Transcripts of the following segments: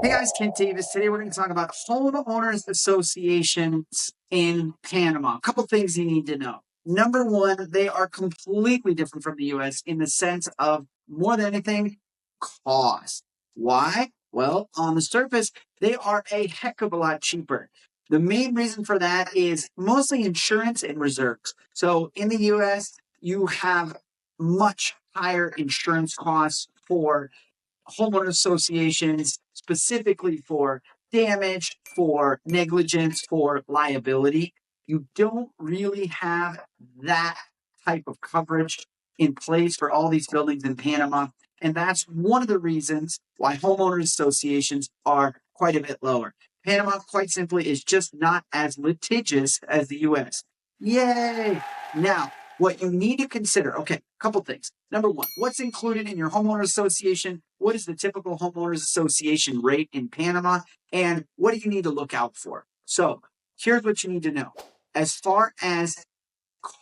Hey guys, Kent Davis. Today we're going to talk about homeowners associations in Panama. A couple things you need to know. Number one, they are completely different from the US in the sense of, more than anything, cost. Why? Well, on the surface, they are a heck of a lot cheaper. The main reason for that is mostly insurance and reserves. So in the US, you have much higher insurance costs for homeowner associations, specifically for damage, for negligence, for liability. You don't really have that type of coverage in place for all these buildings in Panama. And that's one of the reasons why homeowner associations are quite a bit lower. Panama, quite simply, is just not as litigious as the US. Yay! Now, what you need to consider, okay, a couple things. Number one, what's included in your homeowner association? What is the typical homeowners association rate in Panama? And what do you need to look out for? So here's what you need to know. As far as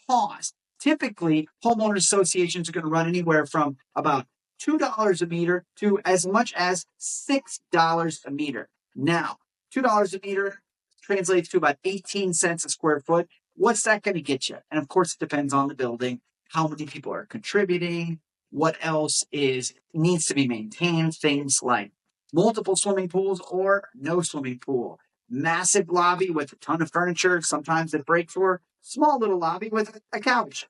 cost, typically homeowner associations are going to run anywhere from about $2 a meter to as much as $6 a meter. Now, $2 a meter translates to about 18 cents a square foot. What's that going to get you? And of course, it depends on the building, how many people are contributing, what else needs to be maintained, things like multiple swimming pools or no swimming pool, massive lobby with a ton of furniture, sometimes they break for small little lobby with a couch,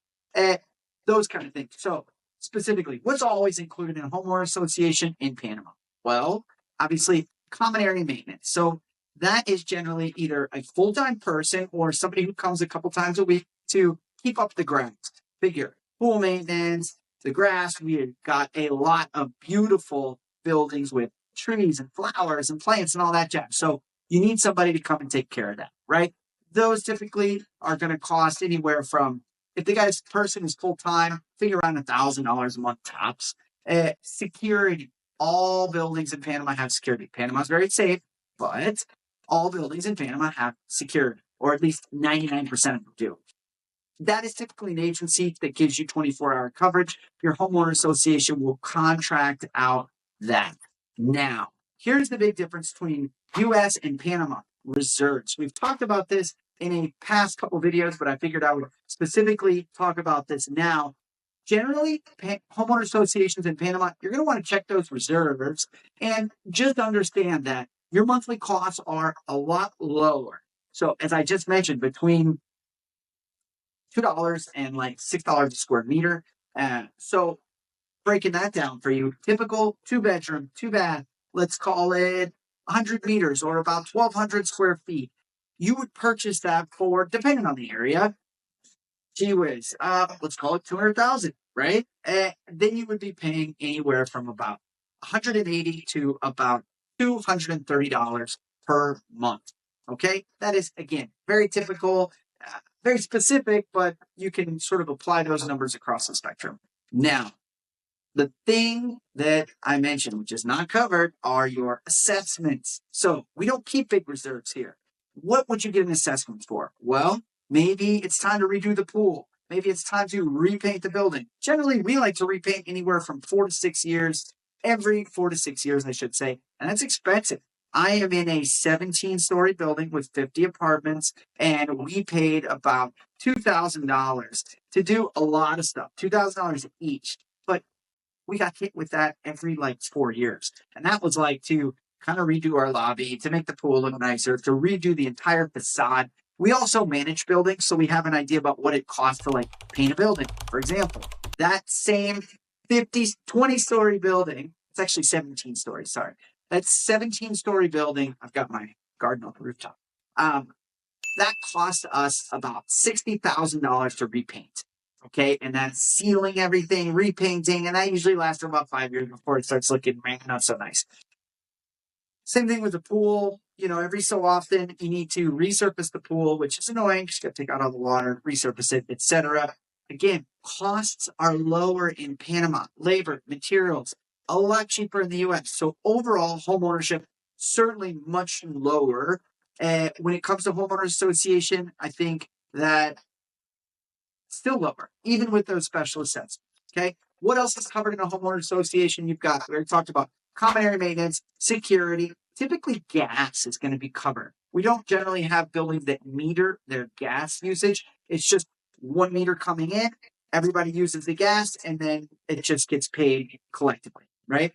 those kind of things. So specifically, what's always included in a homeowner association in Panama? Well, obviously, common area maintenance. So that is generally either a full-time person or somebody who comes a couple times a week to keep up the grounds. Figure pool maintenance, the grass. We've got a lot of beautiful buildings with trees and flowers and plants and all that jazz. So you need somebody to come and take care of that, right? Those typically are going to cost anywhere from, if the guy's person is full-time, figure around $1,000 a month tops. Security. All buildings in Panama have security. Panama's very safe, but all buildings in Panama have security, or at least 99% of them do. That is typically an agency that gives you 24-hour coverage. Your homeowner association will contract out that. Now, here's the big difference between U.S. and Panama: reserves. We've talked about this in a past couple videos, but I figured I would specifically talk about this now. Generally, homeowner associations in Panama, you're going to want to check those reserves and just understand that your monthly costs are a lot lower. So as I just mentioned, between $2 and like $6 a square meter. So breaking that down for you, typical 2-bedroom, 2-bath, let's call it 100 meters or about 1,200 square feet. You would purchase that for, depending on the area, gee whiz, let's call it 200,000, right? Then you would be paying anywhere from about 180 to about $230 per month. Okay, that is, again, very typical, very specific, but you can sort of apply those numbers across the spectrum. Now, the thing that I mentioned, which is not covered, are your assessments. So we don't keep big reserves here. What would you get an assessment for? Well, maybe it's time to redo the pool. Maybe it's time to repaint the building. Generally, we like to repaint anywhere from 4 to 6 years, every 4 to 6 years, I should say. And that's expensive. I am in a 17-story building with 50 apartments, and we paid about $2,000 to do a lot of stuff, $2,000 each. But we got hit with that every like 4 years. And that was like to kind of redo our lobby, to make the pool look nicer, to redo the entire facade. We also manage buildings, so we have an idea about what it costs to like paint a building. For example, that same 20-story building, it's actually 17 stories, sorry. That 17-story building, I've got my garden on the rooftop. That cost us about $60,000 to repaint. Okay, and that's sealing everything, repainting, and that usually lasts for about 5 years before it starts looking not so nice. Same thing with the pool. You know, every so often you need to resurface the pool, which is annoying. Just got to take out all the water, resurface it, etc. Again, costs are lower in Panama. Labor, materials, a lot cheaper in the U.S. So overall, home ownership certainly much lower. When it comes to homeowners association, I think that still lower, even with those special assessments. Okay, what else is covered in a homeowner association? You've got, we already talked about common area maintenance, security, typically gas is going to be covered. We don't generally have buildings that meter their gas usage. It's just 1 meter coming in, everybody uses the gas, and then it just gets paid collectively, right?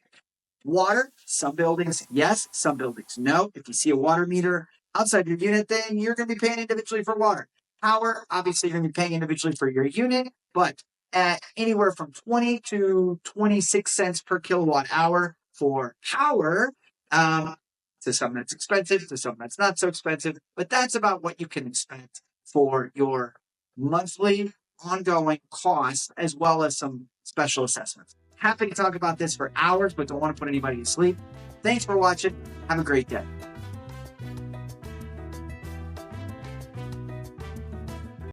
Water, some buildings, yes, some buildings, no. If you see a water meter outside your unit, then you're going to be paying individually for water. Power, obviously, you're going to be paying individually for your unit, but at anywhere from 20 to 26 cents per kilowatt hour for power, to something that's expensive, to something that's not so expensive, but that's about what you can expect for your monthly ongoing costs, as well as some special assessments. Happy to talk about this for hours, but don't want to put anybody to sleep. Thanks for watching. Have a great day.